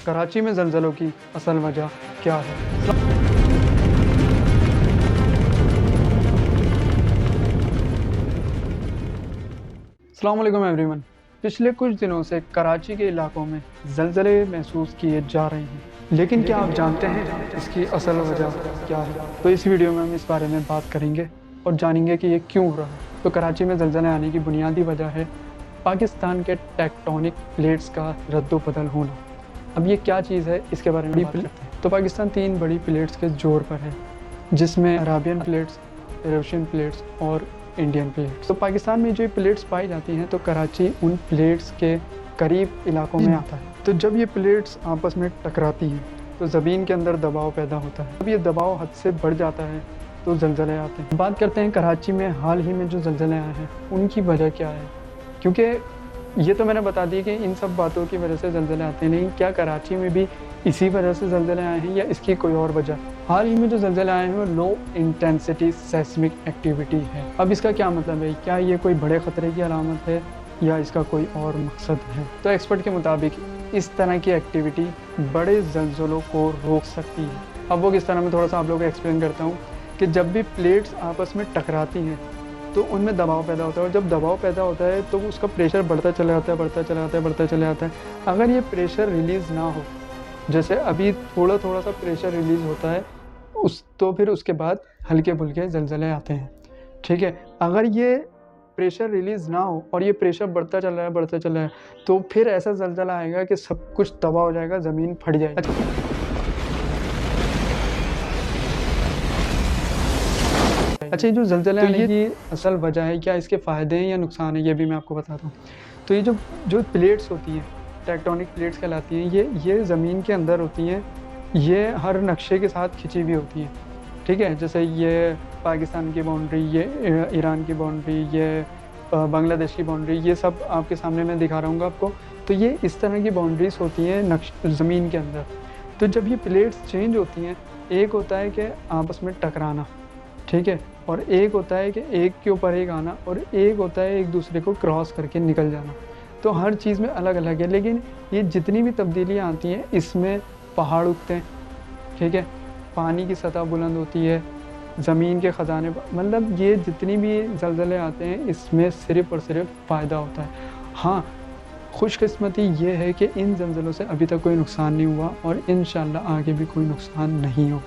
कराची में ज़लज़लों की असल वजह क्या है? अस्सलाम वालेकुम एवरीवन। पिछले कुछ दिनों से कराची के इलाकों में ज़लज़ले महसूस किए जा रहे हैं, लेकिन क्या आप जानते हैं इसकी असल वजह क्या है? तो इस वीडियो में हम इस बारे में बात करेंगे और जानेंगे कि ये क्यों हो रहा है। तो कराची में ज़लज़ले आने की बुनियादी वजह है पाकिस्तान के टेक्टोनिक प्लेट्स का रद्द-ओ-बदल होना। अब ये क्या चीज़ है, इसके बारे में बात करते हैं। तो पाकिस्तान 3 बड़ी प्लेट्स के जोड़ पर है, जिसमें अराबियन प्लेट्स, यूरोशियन प्लेट्स और इंडियन प्लेट्स। तो पाकिस्तान में जो प्लेट्स पाई जाती हैं तो कराची उन प्लेट्स के करीब इलाकों में आता है। तो जब ये प्लेट्स आपस में टकराती हैं तो ज़मीन के अंदर दबाव पैदा होता है। जब ये दबाव हद से बढ़ जाता है तो ज़लज़ले आते हैं। बात करते हैं कराची में हाल ही में जो ज़लज़ले आए हैं उनकी वजह क्या है, क्योंकि ये तो मैंने बता दी कि इन सब बातों की वजह से ज़लज़ले आते हैं, लेकिन क्या कराची में भी इसी वजह से ज़लज़ले आए हैं या इसकी कोई और वजह? हाल ही में जो ज़लज़ले आए हैं वो लो इंटेंसिटी सेस्मिक एक्टिविटी है। अब इसका क्या मतलब है? क्या ये कोई बड़े ख़तरे की अलामत है या इसका कोई और मकसद है? तो एक्सपर्ट के मुताबिक इस तरह की एक्टिविटी बड़े ज़लज़लों को रोक सकती है। अब वो किस तरह, मैं थोड़ा सा आप लोगों को एक्सप्लेन करता हूँ कि जब भी प्लेट्स आपस में टकराती हैं तो उनमें दबाव पैदा होता है, और जब दबाव पैदा होता है तो उसका प्रेशर बढ़ता चला जाता है, बढ़ता चला जाता है, बढ़ता चला जाता है। अगर ये प्रेशर रिलीज़ ना हो, जैसे अभी थोड़ा-थोड़ा सा प्रेशर रिलीज़ होता है तो फिर उसके बाद हल्के-फुल्के ज़लज़ले आते हैं, ठीक है? अगर ये प्रेशर रिलीज़ ना हो और ये प्रेशर बढ़ता चल रहा है, बढ़ता चल रहा है, तो फिर ऐसा ज़लज़ला आएगा कि सब कुछ तबाह हो जाएगा, ज़मीन फट जाएगी। अच्छा, ये जो ज़लज़ले आने की असल वजह है, क्या इसके फ़ायदे हैं या नुकसान हैं, ये भी मैं आपको बताता हूँ। तो ये जो जो प्लेट्स होती हैं, टेक्टोनिक प्लेट्स कहलाती हैं, ये ज़मीन के अंदर होती हैं, ये हर नक्शे के साथ खिंची हुई होती हैं, ठीक है? जैसे ये पाकिस्तान की बाउंड्री, ये ईरान की बाउंड्री, ये बांग्लादेश की बाउंड्री, ये सब आपके सामने मैं दिखा रहा हूँ आपको। तो ये इस तरह की बाउंड्रीज़ होती हैं ज़मीन के अंदर। तो जब ये प्लेट्स चेंज होती हैं, एक होता है कि आपस में टकराना, ठीक है? और एक होता है कि एक के ऊपर एक आना, और एक होता है एक दूसरे को क्रॉस करके निकल जाना। तो हर चीज़ में अलग-अलग है, लेकिन ये जितनी भी तब्दीलियाँ आती हैं इसमें पहाड़ उगते हैं, ठीक है? पानी की सतह बुलंद होती है, ज़मीन के ख़ज़ाने, मतलब ये जितनी भी ज़लज़ले आते हैं इसमें सिर्फ़ और सिर्फ़ फ़ायदा होता है। हाँ, खुशकिस्मती ये है कि इन ज़लज़लों से अभी तक कोई नुकसान नहीं हुआ और इंशाअल्लाह आगे भी कोई नुकसान नहीं होगा।